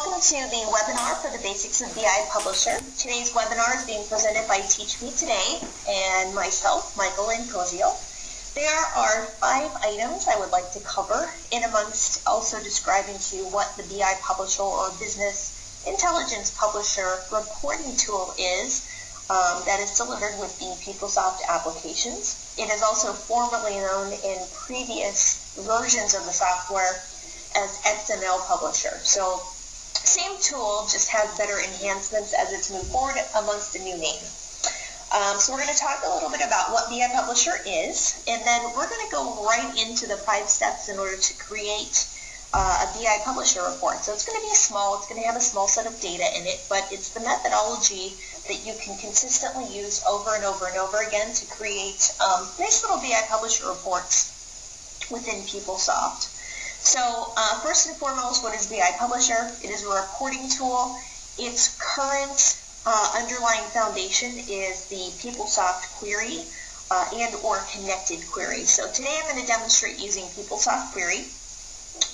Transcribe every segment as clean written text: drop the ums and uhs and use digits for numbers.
Welcome to the webinar for the Basics of BI Publisher. Today's webinar is being presented by TeachMe2Day and myself, Michael Incosio. There are 5 items I would like to cover, in amongst also describing to you what the BI Publisher or Business Intelligence Publisher reporting tool is that is delivered with the PeopleSoft applications. It is also formerly known in previous versions of the software as XML Publisher. So same tool, just has better enhancements as it's moved forward amongst a new name. So we're going to talk a little bit about what BI Publisher is, and then we're going to go right into the 5 steps in order to create a BI Publisher report. So it's going to be small, it's going to have a small set of data in it, but it's the methodology that you can consistently use over and over and over again to create nice little BI Publisher reports within PeopleSoft. So first and foremost, what is BI Publisher? It is a reporting tool. Its current underlying foundation is the PeopleSoft query and or connected query. So today I'm going to demonstrate using PeopleSoft query.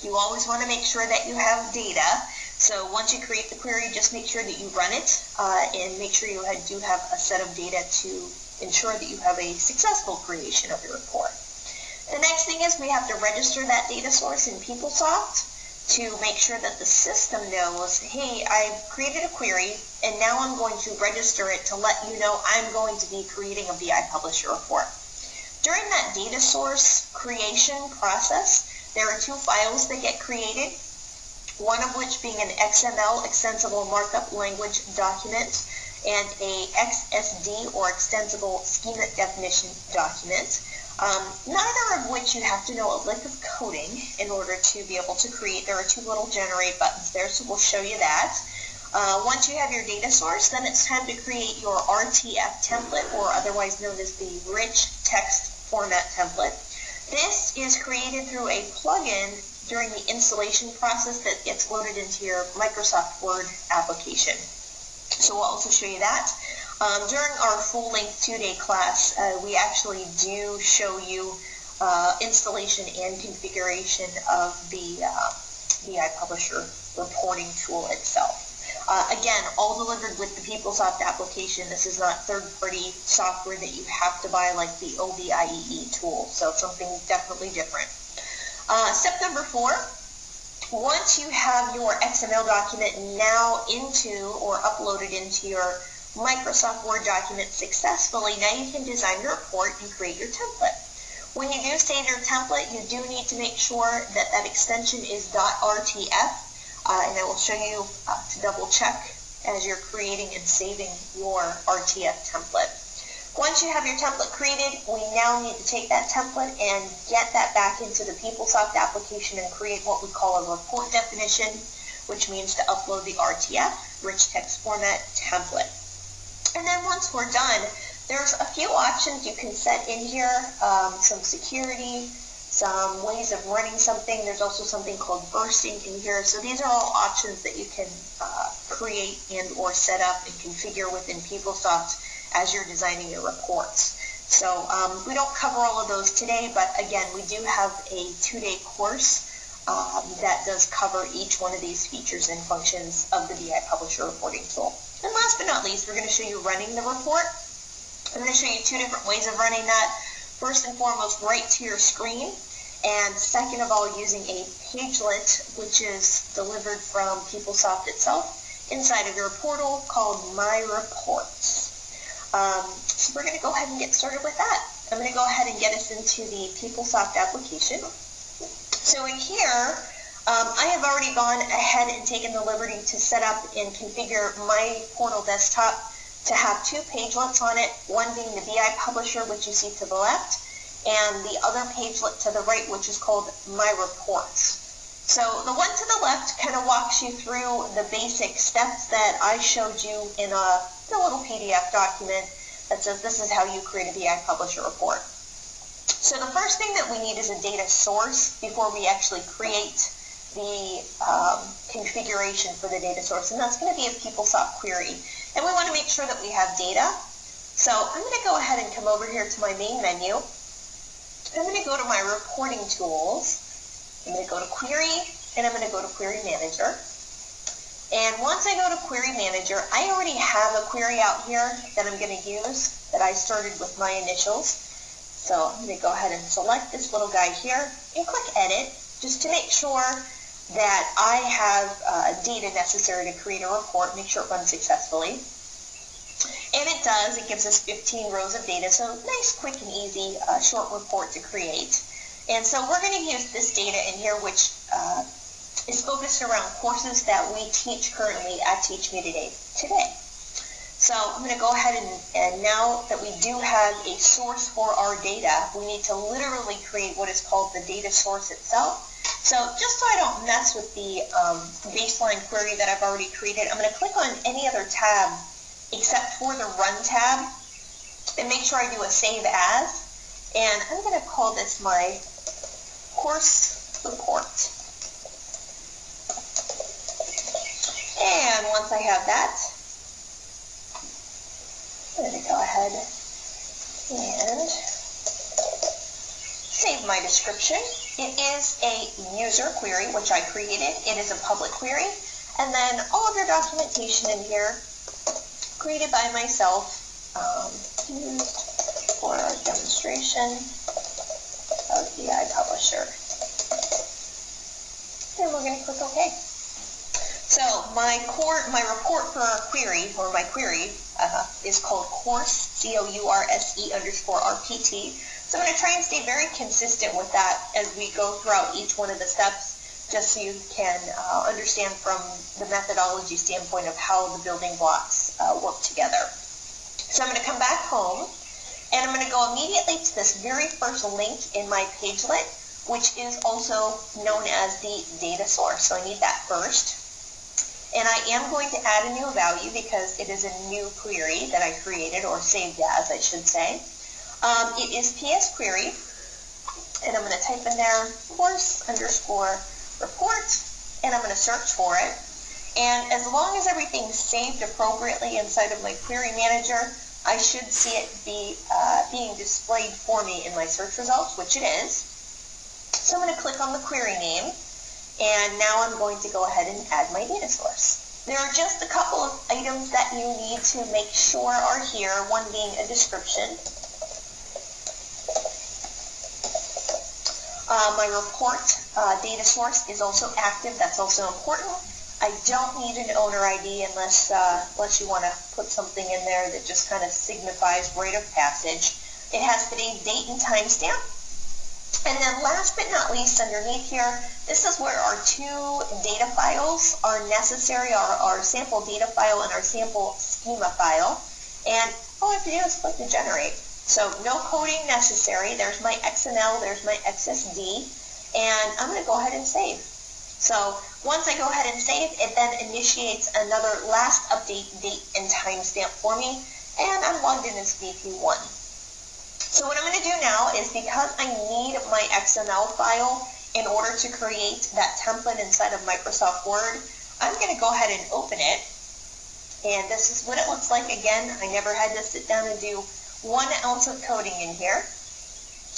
You always want to make sure that you have data. So once you create the query, just make sure that you run it and make sure you do have a set of data to ensure that you have a successful creation of your report. The next thing is we have to register that data source in PeopleSoft to make sure that the system knows, hey, I've created a query and now I'm going to register it to let you know I'm going to be creating a BI Publisher report. During that data source creation process, there are 2 files that get created, one of which being an XML, extensible markup language document, and a XSD or extensible schema definition document. Neither of which you have to know a lick of coding in order to be able to create. There are 2 little generate buttons there, so we'll show you that. Once you have your data source, then it's time to create your RTF template, or otherwise known as the rich text format template. This is created through a plugin during the installation process that gets loaded into your Microsoft Word application. So we'll also show you that. During our full-length 2-day class, we actually do show you installation and configuration of the BI Publisher reporting tool itself. Again, all delivered with the PeopleSoft application. This is not third-party software that you have to buy like the OBIEE tool, so something definitely different. Step number 4. Once you have your XML document now into or uploaded into your Microsoft Word document successfully, now you can design your report and create your template. When you do save your template, you do need to make sure that that extension is .rtf, and I will show you to double check as you're creating and saving your RTF template. Once you have your template created, we now need to take that template and get that back into the PeopleSoft application and create what we call a report definition, which means to upload the RTF, rich text format template. And then once we're done, there's a few options you can set in here, some security, some ways of running something. There's also something called bursting in here. So these are all options that you can create and or set up and configure within PeopleSoft as you're designing your reports. So we don't cover all of those today, but again, we do have a 2-day course that does cover each one of these features and functions of the BI Publisher reporting tool. And last but not least, we're going to show you running the report. I'm going to show you 2 different ways of running that. First and foremost, right to your screen, and second of all, using a pagelet, which is delivered from PeopleSoft itself inside of your portal called My Reports. So we're going to go ahead and get started with that. I'm going to go ahead and get us into the PeopleSoft application. So in here, I have already gone ahead and taken the liberty to set up and configure my portal desktop to have 2 pagelets on it, one being the BI Publisher, which you see to the left, and the other pagelet to the right, which is called My Reports. So the one to the left kind of walks you through the basic steps that I showed you in a little PDF document that says this is how you create a BI Publisher report. So the first thing that we need is a data source before we actually create the configuration for the data source, and that's going to be a PeopleSoft query. And we want to make sure that we have data. So I'm going to go ahead and come over here to my main menu. I'm going to go to my reporting tools. I'm going to go to Query, and I'm going to go to Query Manager. And once I go to Query Manager, I already have a query out here that I'm going to use that I started with my initials. So I'm going to go ahead and select this little guy here and click Edit just to make sure that I have data necessary to create a report, make sure it runs successfully. And it does. It gives us 15 rows of data, so nice, quick, and easy short report to create. And so we're going to use this data in here, which is focused around courses that we teach currently at TeachMe2Day today. So I'm going to go ahead and now that we do have a source for our data, we need to literally create what is called the data source itself. So just so I don't mess with the baseline query that I've already created, I'm going to click on any other tab except for the Run tab and make sure I do a Save As. And I'm going to call this my course report. And once I have that, I'm going to go ahead and save my description. It is a user query, which I created. It is a public query. And then all of your documentation in here, created by myself, used for our demonstration of BI Publisher. And we're going to click OK. So my report for our query, or my query, is called course, C-O-U-R-S-E _RPT. So I'm going to try and stay very consistent with that as we go throughout each one of the steps, just so you can understand from the methodology standpoint of how the building blocks work together. So I'm going to come back home, and I'm going to go immediately to this very first link in my Pagelet, which is also known as the data source. So I need that first. And I am going to add a new value because it is a new query that I created, or saved as, I should say. It is PS query, and I'm going to type in there course _ report, and I'm going to search for it. And as long as everything's saved appropriately inside of my query manager, I should see it being displayed for me in my search results, which it is. So I'm going to click on the query name. And now I'm going to go ahead and add my data source. There are just a couple of items that you need to make sure are here, one being a description. My report data source is also active. That's also important. I don't need an owner ID unless you want to put something in there that just kind of signifies rite of passage. It has today's date and timestamp. And then last but not least, underneath here, this is where our two data files are necessary, our sample data file and our sample schema file. And all I have to do is click to generate. So no coding necessary. There's my XML, there's my XSD, and I'm going to go ahead and save. So once I go ahead and save, it then initiates another last update date and timestamp for me, and I'm logged in as VP1. So what I'm going to do now is, because I need my XML file in order to create that template inside of Microsoft Word, I'm going to go ahead and open it. And this is what it looks like. Again, I never had to sit down and do 1 ounce of coding in here.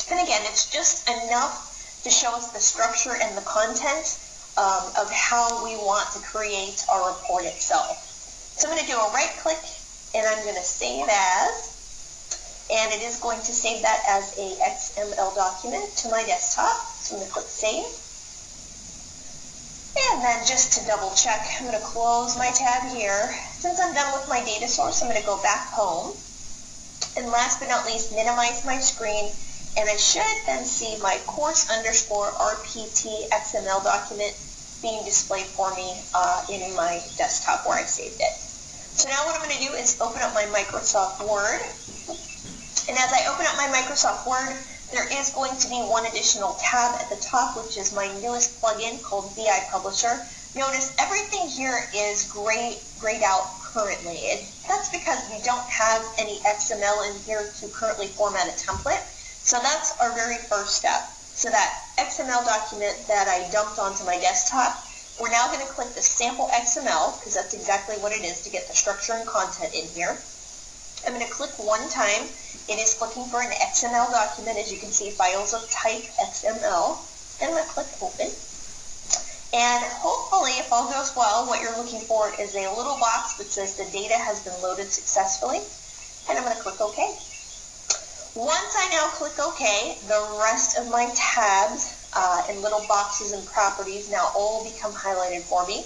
And again, it's just enough to show us the structure and the content of how we want to create our report itself. So I'm going to do a right click, and I'm going to save as. And it is going to save that as a XML document to my desktop. So I'm going to click Save. And then just to double check, I'm going to close my tab here. Since I'm done with my data source, I'm going to go back home. And last but not least, minimize my screen. And I should then see my course _ RPT XML document being displayed for me in my desktop where I saved it. So now what I'm going to do is open up my Microsoft Word. And as I open up my Microsoft Word, there is going to be one additional tab at the top, which is my newest plugin called BI Publisher. Notice everything here is grayed out currently. That's because we don't have any XML in here to currently format a template. So that's our very first step. So that XML document that I dumped onto my desktop, we're now going to click the sample XML, because that's exactly what it is to get the structure and content in here. I'm going to click one time. It is looking for an XML document. As you can see, files of type XML. And I'm going to click Open. And hopefully, if all goes well, what you're looking for is a little box that says the data has been loaded successfully. And I'm going to click OK. Once I now click OK, the rest of my tabs and little boxes and properties now all become highlighted for me.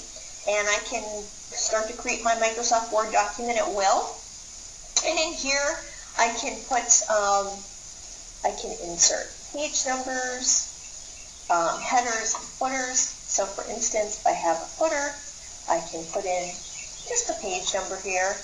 And I can start to create my Microsoft Word document at will. And in here, I can put, I can insert page numbers, headers, and footers. So for instance, if I have a footer, I can put in just a page number here.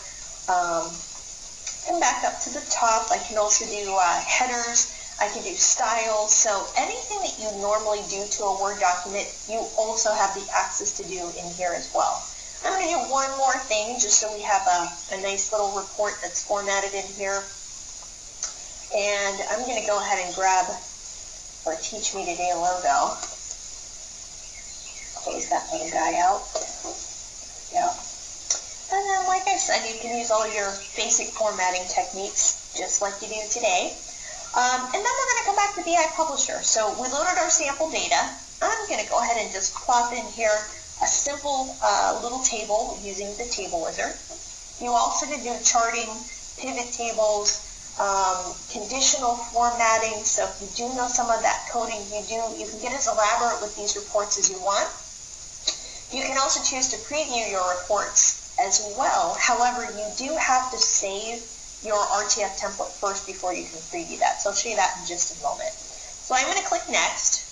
Come back up to the top. I can also do headers. I can do styles. So anything that you normally do to a Word document, you also have the access to do in here as well. I'm going to do one more thing just so we have a nice little report that's formatted in here. And I'm going to go ahead and grab our TeachMe2Day logo. Close that little guy out. Yeah. And then, like I said, you can use all your basic formatting techniques just like you do today. And then we're going to come back to BI Publisher. So we loaded our sample data. I'm going to go ahead and just plop in here a simple little table using the table wizard. You also can do charting, pivot tables, conditional formatting. So if you do know some of that coding, you can get as elaborate with these reports as you want. You can also choose to preview your reports as well. However, you do have to save your RTF template first before you can preview that. So I'll show you that in just a moment. So I'm going to click Next.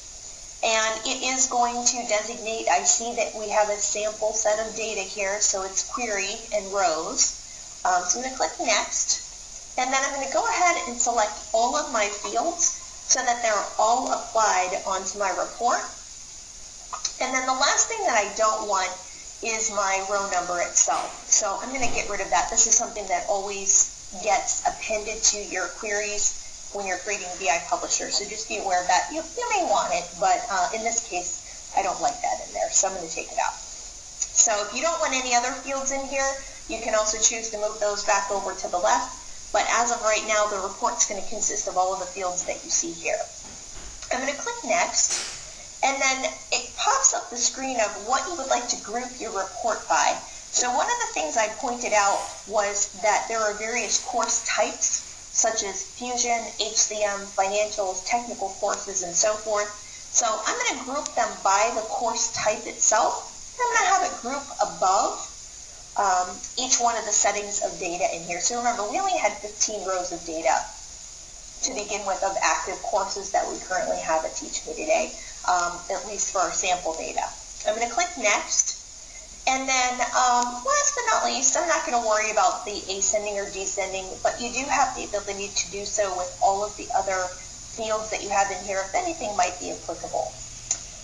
And it is going to designate, I see that we have a sample set of data here, so it's query and rows. So I'm going to click Next, and then I'm going to go ahead and select all of my fields so that they're all applied onto my report. And then the last thing that I don't want is my row number itself. So I'm going to get rid of that. This is something that always gets appended to your queries when you're creating BI Publisher, so just be aware of that. You may want it, but in this case, I don't like that in there, so I'm going to take it out. So if you don't want any other fields in here, you can also choose to move those back over to the left, but as of right now, the report's going to consist of all of the fields that you see here. I'm going to click Next, and then it pops up the screen of what you would like to group your report by. So one of the things I pointed out was that there are various course types, such as Fusion, HCM, Financials, Technical Courses, and so forth. So I'm going to group them by the course type itself. I'm going to have it group above each one of the settings of data in here. So remember, we only had 15 rows of data to begin with of active courses that we currently have at TeachMe2Day, at least for our sample data. I'm going to click Next. And then, last but not least, I'm not going to worry about the ascending or descending, but you do have the ability to do so with all of the other fields that you have in here, if anything might be applicable.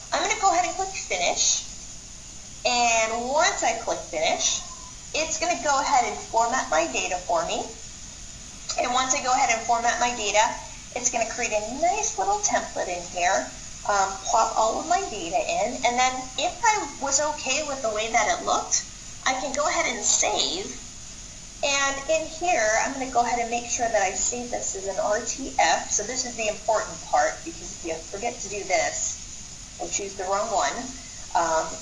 I'm going to go ahead and click Finish. And once I click Finish, it's going to go ahead and format my data for me. And once I go ahead and format my data, it's going to create a nice little template in here. Plop all of my data in, and then if I was okay with the way that it looked, I can go ahead and save. And in here, I'm going to go ahead and make sure that I save this as an RTF. So this is the important part, because if you forget to do this or choose the wrong one,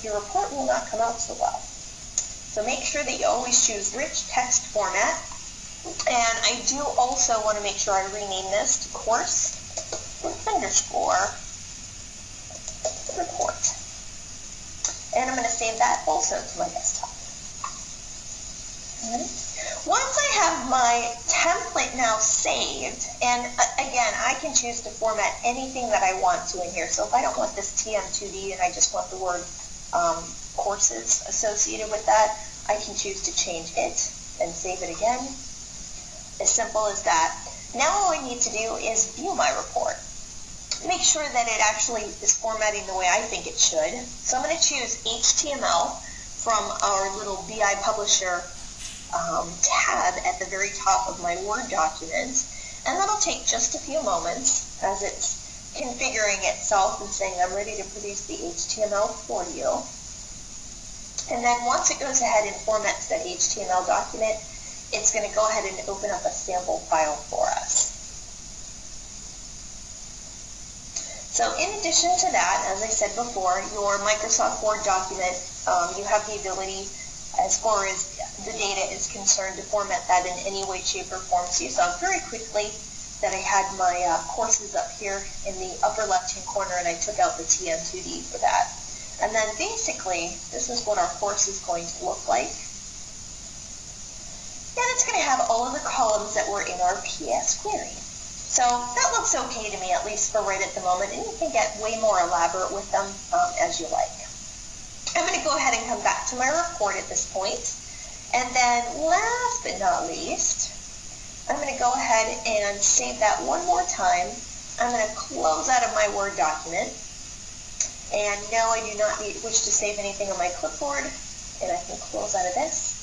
your report will not come out so well. So make sure that you always choose rich text format. And I do also want to make sure I rename this to course _ report. And I'm going to save that also to my desktop. Once I have my template now saved, and again, I can choose to format anything that I want to in here. So if I don't want this TM2D and I just want the word courses associated with that, I can choose to change it and save it again. As simple as that. Now all I need to do is view my report. Make sure that it actually is formatting the way I think it should. So I'm going to choose HTML from our little BI Publisher tab at the very top of my Word document. And that'll take just a few moments as it's configuring itself and saying I'm ready to produce the HTML for you. And then once it goes ahead and formats that HTML document, it's going to go ahead and open up a sample file for us. So in addition to that, as I said before, your Microsoft Word document, you have the ability, as far as the data is concerned, to format that in any way, shape, or form. So you saw very quickly that I had my courses up here in the upper left-hand corner, and I took out the TM2D for that. And then basically, this is what our course is going to look like. And it's going to have all of the columns that were in our PS query. So that looks okay to me, at least for right at the moment, and you can get way more elaborate with them as you like. I'm going to go ahead and come back to my report at this point. And then last but not least, I'm going to go ahead and save that one more time. I'm going to close out of my Word document. And no, I do not wish to save anything on my clipboard. And I can close out of this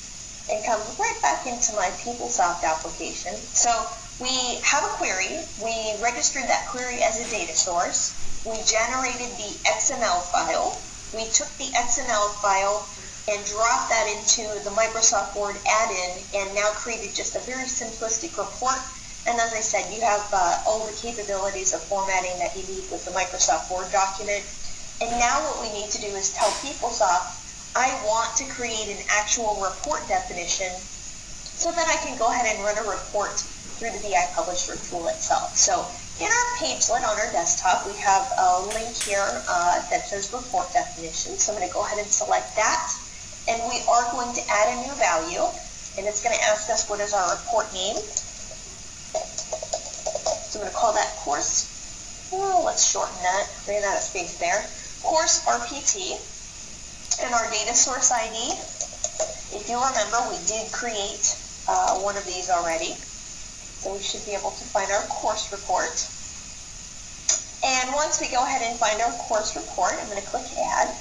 and come right back into my PeopleSoft application. So we have a query. We registered that query as a data source. We generated the XML file. We took the XML file and dropped that into the Microsoft Word add-in and now created just a very simplistic report. And as I said, you have all the capabilities of formatting that you need with the Microsoft Word document. And now what we need to do is tell PeopleSoft, I want to create an actual report definition so that I can go ahead and run a report through the BI Publisher tool itself. So in our pagelet on our desktop, we have a link here that says report definition. So I'm going to go ahead and select that. And we are going to add a new value. And it's going to ask us what is our report name. So I'm going to call that course. Oh, let's shorten that. Ran out of space there. Course RPT. And our data source ID, if you remember, we did create one of these already. So we should be able to find our course report. And once we go ahead and find our course report, I'm going to click Add.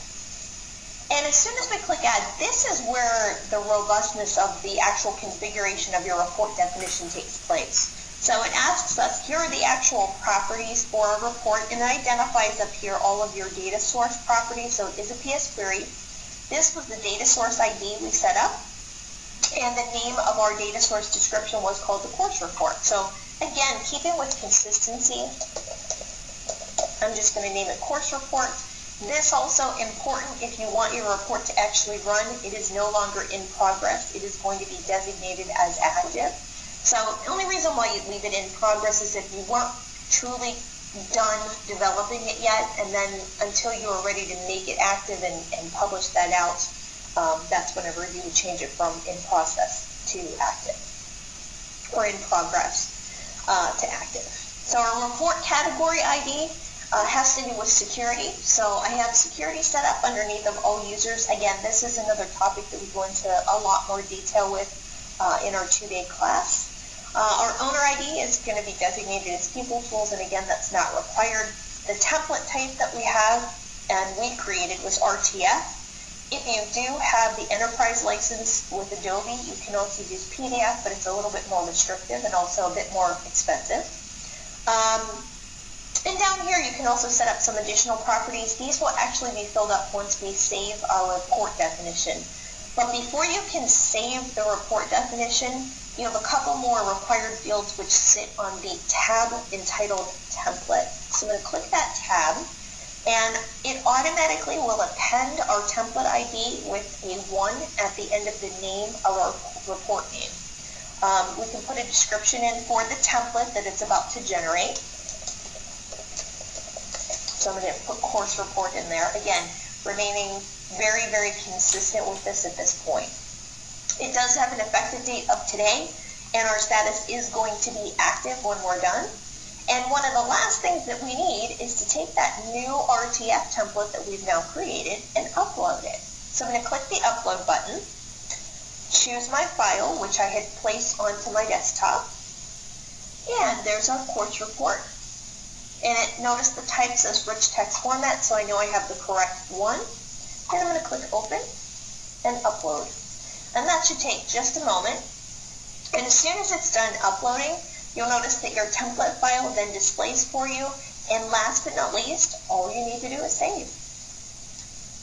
And as soon as we click Add, this is where the robustness of the actual configuration of your report definition takes place. So it asks us, here are the actual properties for our report, and it identifies up here all of your data source properties. So it is a PS query. This was the data source ID we set up, and the name of our data source description was called the course report. So again, keeping with consistency, I'm just going to name it course report. This also important if you want your report to actually run. It is no longer in progress. It is going to be designated as active. So the only reason why you leave it in progress is if you weren't truly done developing it yet, and then until you are ready to make it active and publish that out, that's whenever you would change it from in process to active, or in progress to active. So our report category ID has to do with security. So I have security set up underneath of all users. Again, this is another topic that we go into a lot more detail with in our 2-day class. Our owner ID is going to be designated as People Tools, and again, that's not required. The template type that we have and we created was RTF. If you do have the enterprise license with Adobe, you can also use PDF, but it's a little bit more restrictive and also a bit more expensive. And down here, you can also set up some additional properties. These will actually be filled up once we save our report definition. But before you can save the report definition, you have a couple more required fields which sit on the tab entitled Template. So I'm going to click that tab, and it automatically will append our template ID with a 1 at the end of the name of our report name. We can put a description in for the template that it's about to generate. So I'm going to put course report in there. Again, remaining very, very consistent with this at this point. It does have an effective date of today, and our status is going to be active when we're done. And one of the last things that we need is to take that new RTF template that we've now created and upload it. So I'm going to click the upload button, choose my file, which I had placed onto my desktop, and there's our course report. And notice the type says rich text format, so I know I have the correct one. And I'm going to click open and upload. And that should take just a moment. And as soon as it's done uploading, you'll notice that your template file then displays for you. And last but not least, all you need to do is save.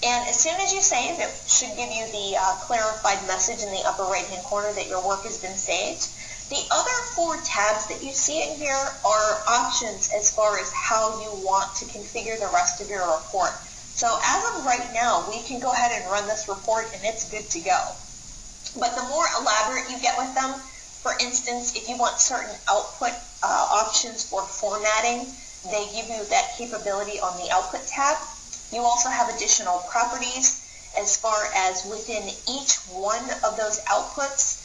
And as soon as you save, it should give you the clarified message in the upper right-hand corner that your work has been saved. The other 4 tabs that you see in here are options as far as how you want to configure the rest of your report. So as of right now, we can go ahead and run this report and it's good to go. But the more elaborate you get with them, for instance, if you want certain output options for formatting, they give you that capability on the Output tab. You also have additional properties as far as within each one of those outputs,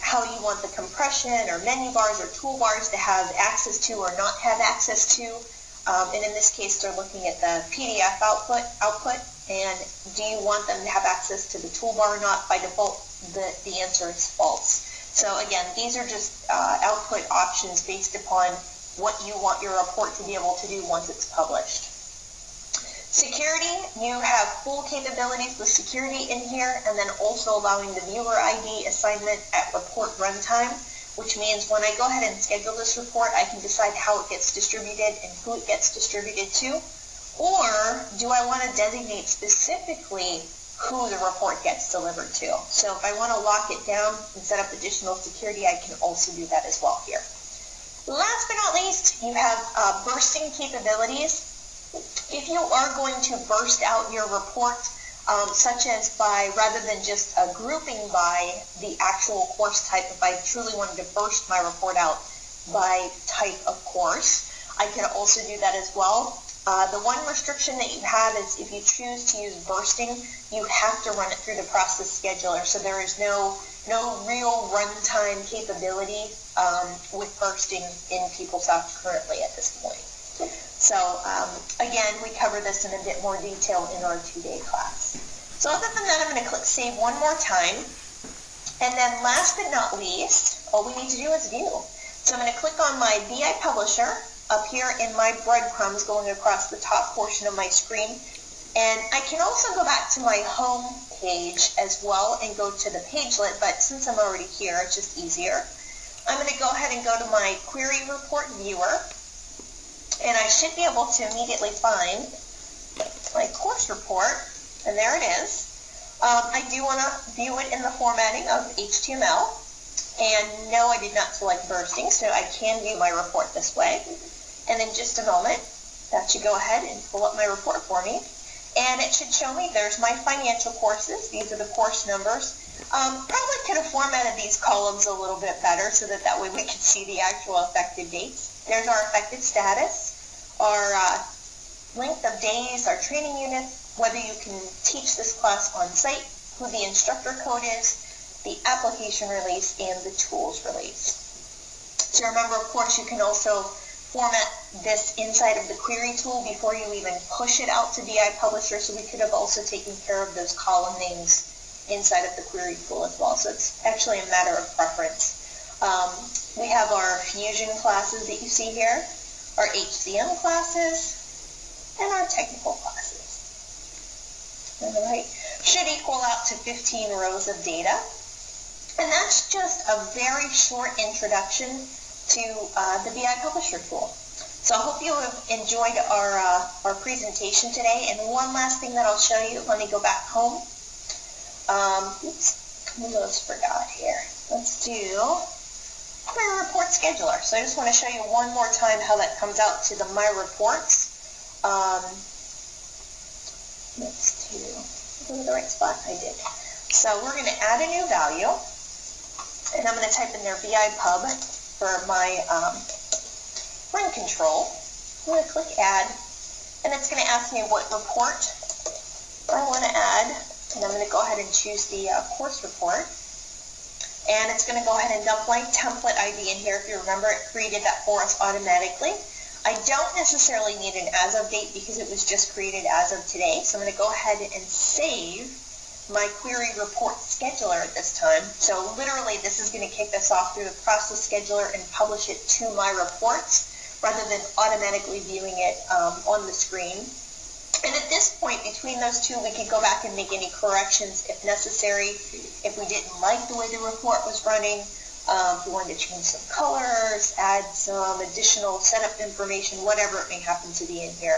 how you want the compression or menu bars or toolbars to have access to or not have access to. And in this case, they're looking at the PDF output, and do you want them to have access to the toolbar or not? By default, the answer is false. So again, these are just output options based upon what you want your report to be able to do once it's published. Security, you have full capabilities with security in here, and then also allowing the viewer ID assignment at report runtime, which means when I go ahead and schedule this report, I can decide how it gets distributed and who it gets distributed to. Or do I want to designate specifically who the report gets delivered to? So if I want to lock it down and set up additional security, I can also do that as well here. Last but not least, you have bursting capabilities. If you are going to burst out your report, such as by, rather than just grouping by the actual course type, if I truly wanted to burst my report out by type of course, I can also do that as well. The one restriction that you have is if you choose to use bursting, you have to run it through the process scheduler. So there is no real runtime capability with bursting in PeopleSoft currently at this point. So again, we cover this in a bit more detail in our 2-day class. So other than that, I'm going to click Save one more time. And then last but not least, all we need to do is view. So I'm going to click on my BI Publisher up here in my breadcrumbs going across the top portion of my screen. And I can also go back to my home page as well and go to the pagelet, but since I'm already here, it's just easier. I'm going to go ahead and go to my Query Report Viewer. And I should be able to immediately find my course report, and there it is. I do want to view it in the formatting of HTML, and no, I did not select bursting, so I can view my report this way. And in just a moment, that should go ahead and pull up my report for me, and it should show me there's my financial courses. These are the course numbers. Probably could have formatted these columns a little bit better so that way we could see the actual effective dates. There's our effective status, our length of days, our training unit, whether you can teach this class on site, who the instructor code is, the application release, and the tools release. So remember, of course, you can also format this inside of the query tool before you even push it out to BI Publisher, so we could have also taken care of those column names inside of the query tool as well. So it's actually a matter of preference. We have our Fusion classes that you see here, our HCM classes, and our technical classes. All right, should equal out to 15 rows of data. And that's just a very short introduction to the BI Publisher tool. So I hope you have enjoyed our presentation today. And one last thing that I'll show you, let me go back home. Oops, almost forgot here. Let's do my report scheduler. So I just want to show you one more time how that comes out to the My Reports. Let's go to the right spot. I did. So we're going to add a new value, and I'm going to type in there BI Pub for my run control. I'm going to click Add, and it's going to ask me what report I want to add, and I'm going to go ahead and choose the course report. And it's going to go ahead and dump my template ID in here. If you remember, it created that for us automatically. I don't necessarily need an as of date because it was just created as of today. So I'm going to go ahead and save my query report scheduler at this time. So literally, this is going to kick us off through the process scheduler and publish it to my reports rather than automatically viewing it on the screen. And at this point, between those two, we could go back and make any corrections if necessary. If we didn't like the way the report was running, if we wanted to change some colors, add some additional setup information, whatever it may happen to be in here.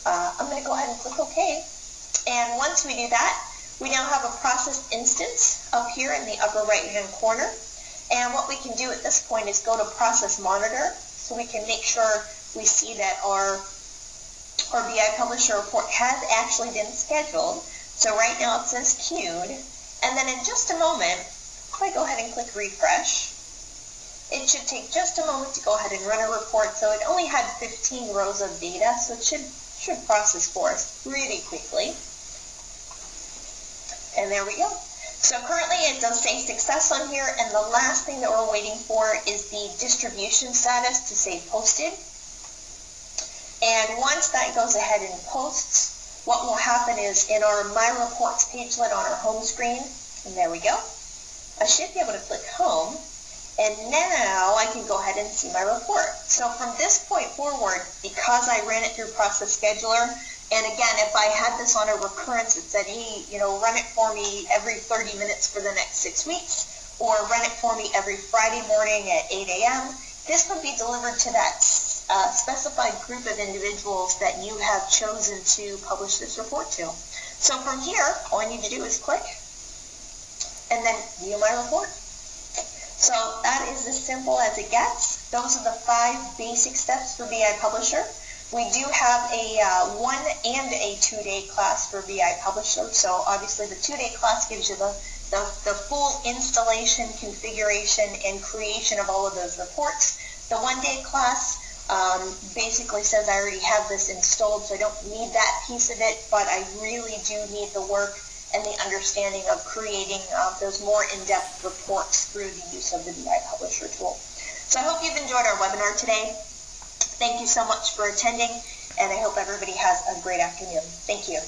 I'm going to go ahead and click OK. And once we do that, we now have a process instance up here in the upper right-hand corner. And what we can do at this point is go to Process Monitor, so we can make sure we see that our BI Publisher Report has actually been scheduled. So right now it says queued, and then in just a moment, if I go ahead and click refresh, it should take just a moment to go ahead and run a report. So it only had 15 rows of data, so it should process for us really quickly. And there we go. So currently it does say success on here, and the last thing that we're waiting for is the distribution status to say posted. And once that goes ahead and posts, what will happen is in our My Reports pagelet on our home screen, and there we go, I should be able to click home, and now I can go ahead and see my report. So from this point forward, because I ran it through Process Scheduler, and again, if I had this on a recurrence, it said, hey, run it for me every 30 minutes for the next 6 weeks, or run it for me every Friday morning at 8 a.m., this would be delivered to that specified group of individuals that you have chosen to publish this report to. So from here, all I need to do is click, and then view my report. So that is as simple as it gets. Those are the 5 basic steps for BI Publisher. We do have a 1 and a 2-day class for BI Publisher. So obviously the 2-day class gives you the full installation, configuration, and creation of all of those reports. The 1-day class basically says I already have this installed, so I don't need that piece of it, but I really do need the work and the understanding of creating those more in-depth reports through the use of the BI Publisher tool. So I hope you've enjoyed our webinar today. Thank you so much for attending, and I hope everybody has a great afternoon. Thank you.